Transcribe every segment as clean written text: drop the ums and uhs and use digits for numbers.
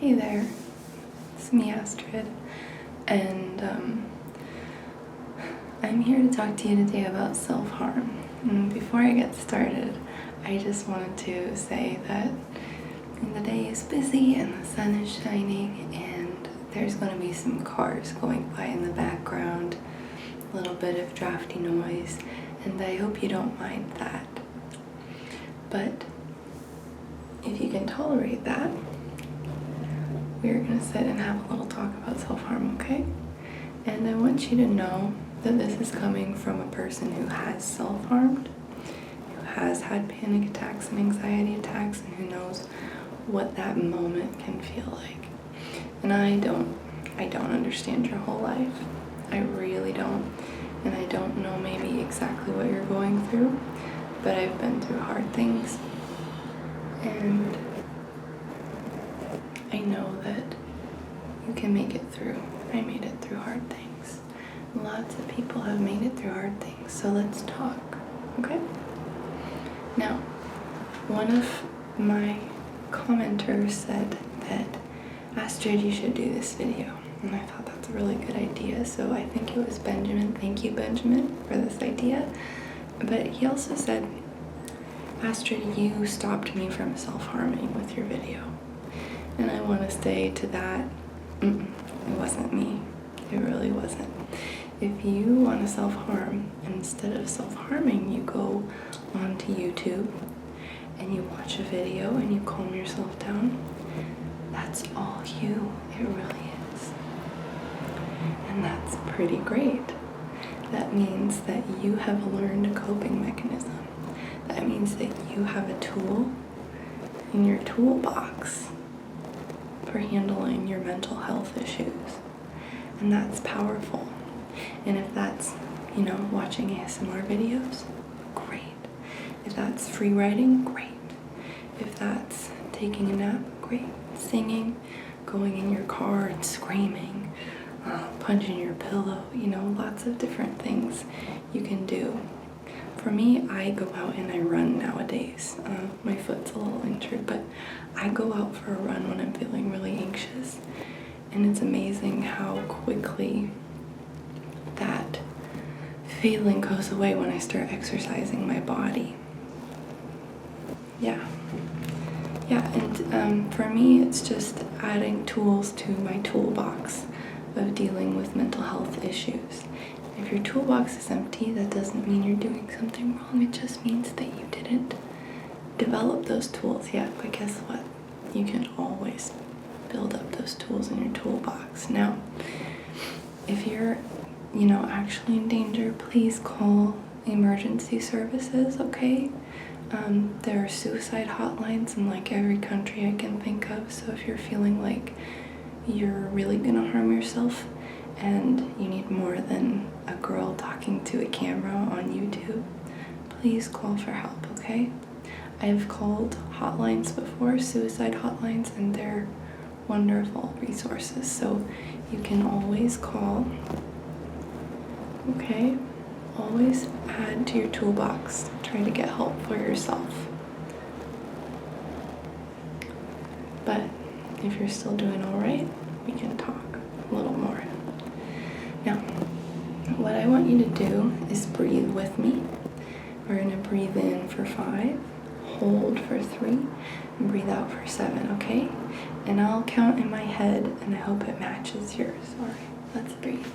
Hey there, it's me, Astrid, and I'm here to talk to you today about self-harm. And before I get started, I just wanted to say that the day is busy and the sun is shining, and there's going to be some cars going by in the background, a little bit of drafty noise, and I hope you don't mind that. But if you can tolerate that, we're going to sit and have a little talk about self-harm, okay? And I want you to know that this is coming from a person who has self-harmed, who has had panic attacks and anxiety attacks, and who knows what that moment can feel like. And I don't understand your whole life. I really don't. And I don't know maybe exactly what you're going through, but I've been through hard things. And I know that you can make it through. I made it through hard things. Lots of people have made it through hard things. So let's talk, okay? Now, one of my commenters said that, Astrid, you should do this video. And I thought that's a really good idea. So I think it was Benjamin. Thank you, Benjamin, for this idea. But he also said, Astrid, you stopped me from self-harming with your video. And I want to say to that, it wasn't me. It really wasn't. If you want to self-harm, instead of self-harming, you go onto YouTube and you watch a video and you calm yourself down. That's all you. It really is. And that's pretty great. That means that you have learned a coping mechanism. That means that you have a tool in your toolbox for handling your mental health issues. And that's powerful. And if that's, watching ASMR videos, great. If that's free writing, great. If that's taking a nap, great. Singing, going in your car and screaming, punching your pillow, lots of different things you can do. For me, I go out and I run nowadays. My foot's a little injured, but I go out for a run when I'm feeling really anxious. And it's amazing how quickly that feeling goes away when I start exercising my body. Yeah, and for me, it's just adding tools to my toolbox of dealing with mental health issues. If your toolbox is empty, that doesn't mean you're doing something wrong. It just means that you didn't develop those tools yet. But guess what? You can always build up those tools in your toolbox. Now, if you're, actually in danger, please call emergency services, okay? There are suicide hotlines in every country I can think of. So if you're feeling like you're really gonna harm yourself, and you need more than a girl talking to a camera on YouTube, please call for help, okay? I've called hotlines before, suicide hotlines, and they're wonderful resources, so you can always call, okay? Always add to your toolbox. Try to get help for yourself. But if you're still doing all right, we can talk a little more. Now, what I want you to do is breathe with me. We're going to breathe in for 5, hold for 3, and breathe out for 7, okay? And I'll count in my head, and I hope it matches yours. All right, let's breathe.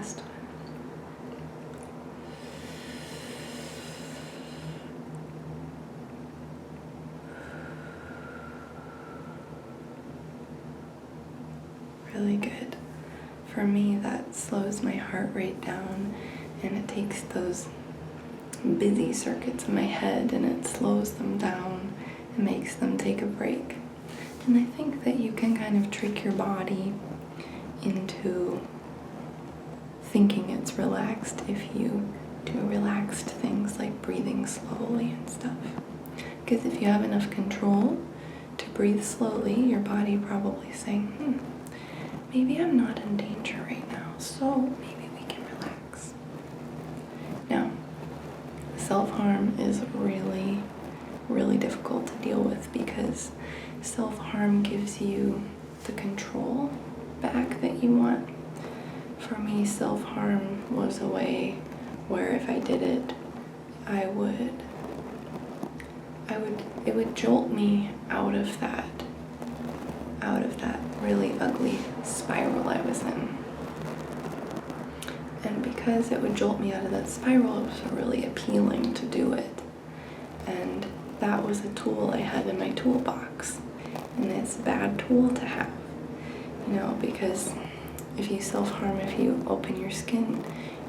last one. Really good. For me, that slows my heart rate down, and it takes those busy circuits in my head and it slows them down and makes them take a break. And I think that you can kind of trick your body into thinking it's relaxed if you do relaxed things like breathing slowly and stuff. Because if you have enough control to breathe slowly, your body probably saying, maybe I'm not in danger right now, so maybe we can relax. Now, self-harm is really, really difficult to deal with because self-harm gives you the control back that you want. For me, self-harm was a way where if I did it, it would jolt me out of that really ugly spiral I was in. And because it would jolt me out of that spiral, it was really appealing to do it. And that was a tool I had in my toolbox. And it's a bad tool to have, because if you self-harm, if you open your skin,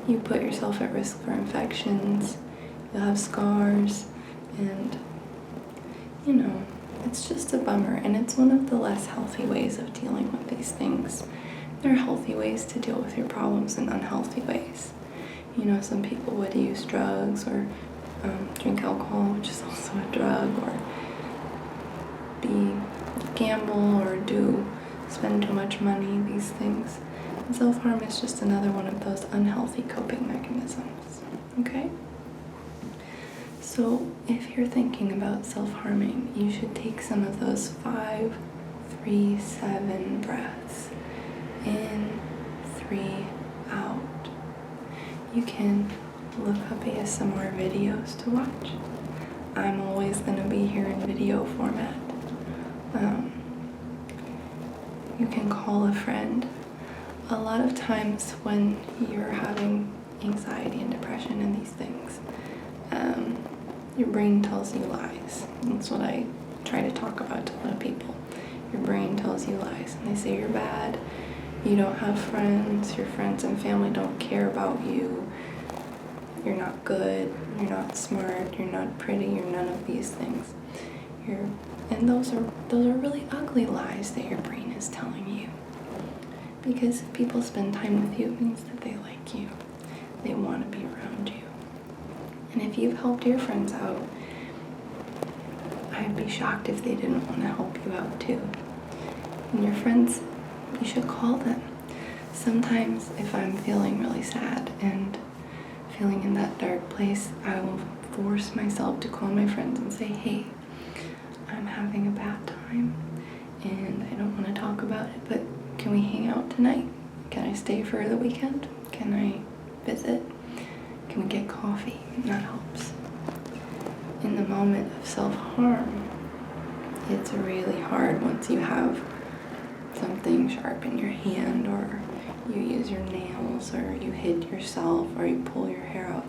you put yourself at risk for infections, you'll have scars, and, it's just a bummer. And it's one of the less healthy ways of dealing with these things. There are healthy ways to deal with your problems and unhealthy ways. Some people would use drugs or drink alcohol, which is also a drug, or gamble or spend too much money, these things. And self-harm is just another one of those unhealthy coping mechanisms, okay? So if you're thinking about self-harming, you should take some of those 5, 3, 7 breaths. In, 3, out. You can look up ASMR videos to watch. I'm always going to be here in video format. You can call a friend. A lot of times when you're having anxiety and depression and these things, your brain tells you lies. That's what I try to talk about to a lot of people. Your brain tells you lies, and they say you're bad, you don't have friends, your friends and family don't care about you, you're not good, you're not smart, you're not pretty, you're none of these things. And those are really ugly lies that your brain is telling you. Because if people spend time with you, it means that they like you. They want to be around you. And if you've helped your friends out, I'd be shocked if they didn't want to help you out too. And your friends, you should call them. Sometimes if I'm feeling really sad and feeling in that dark place, I will force myself to call my friends and say, hey, I'm having a bad time and I don't want to talk about it, but can we hang out tonight? Can I stay for the weekend? Can I visit? Can we get coffee? That helps. In the moment of self-harm, it's really hard once you have something sharp in your hand, or you use your nails, or you hit yourself, or you pull your hair out.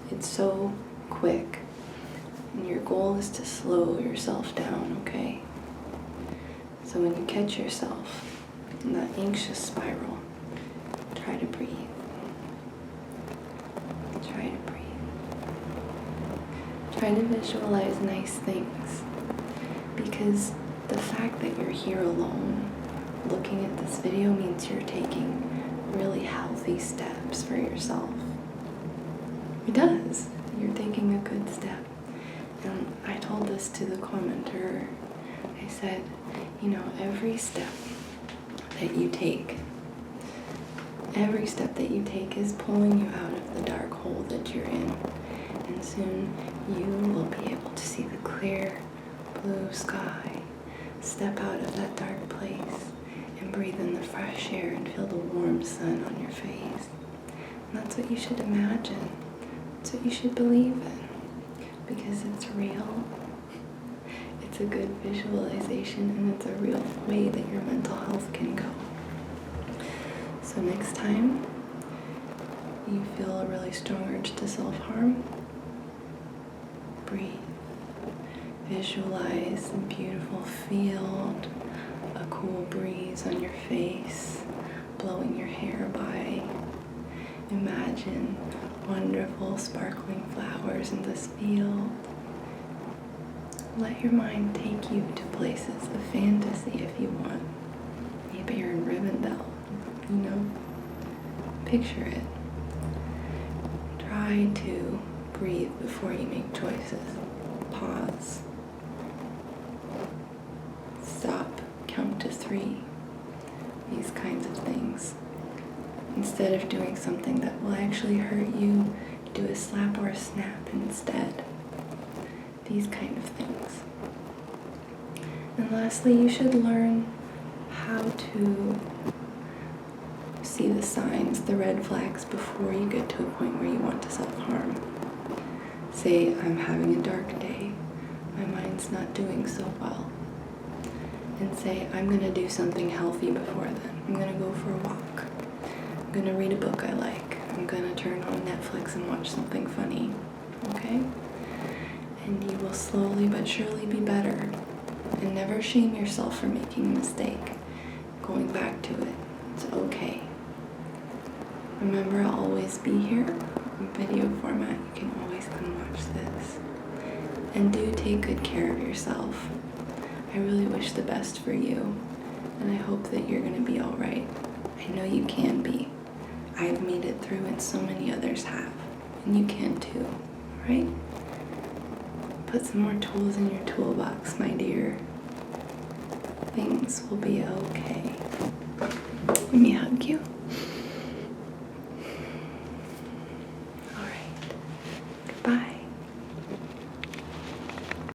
It's so quick. And your goal is to slow yourself down, okay? So when you catch yourself in that anxious spiral, try to breathe. Try to breathe. Try to visualize nice things. Because the fact that you're here alone, looking at this video, means you're taking really healthy steps for yourself. It does. You're taking a good step. And I told this to the commenter. I said, every step that you take is pulling you out of the dark hole that you're in. And soon you will be able to see the clear blue sky. Step out of that dark place and breathe in the fresh air and feel the warm sun on your face. And that's what you should imagine. That's what you should believe in. Because it's real. It's a good visualization, and it's a real way that your mental health can go. So next time you feel a really strong urge to self-harm, breathe. Visualize a beautiful field, a cool breeze on your face, blowing your hair by. Imagine wonderful sparkling flowers in this field. Let your mind take you to places of fantasy if you want. Maybe you're in Rivendell, picture it. Try to breathe before you make choices. Pause. Stop, count to 3. These kinds of things. Instead of doing something that will actually hurt you, do a slap or a snap instead. These kind of things. And lastly, you should learn how to see the signs, the red flags, before you get to a point where you want to self-harm. Say, I'm having a dark day. My mind's not doing so well. And say, I'm going to do something healthy before then. I'm going to go for a walk. I'm going to read a book I like. I'm going to turn on Netflix and watch something funny. Okay? And you will slowly but surely be better. And never shame yourself for making a mistake. Going back to it. It's okay. Remember, I'll always be here in video format. You can always come watch this. And do take good care of yourself. I really wish the best for you. And I hope that you're going to be alright. I know you can be. I've made it through and so many others have. And you can too, right? Put some more tools in your toolbox, my dear. Things will be okay. Let me hug you. Alright. Goodbye.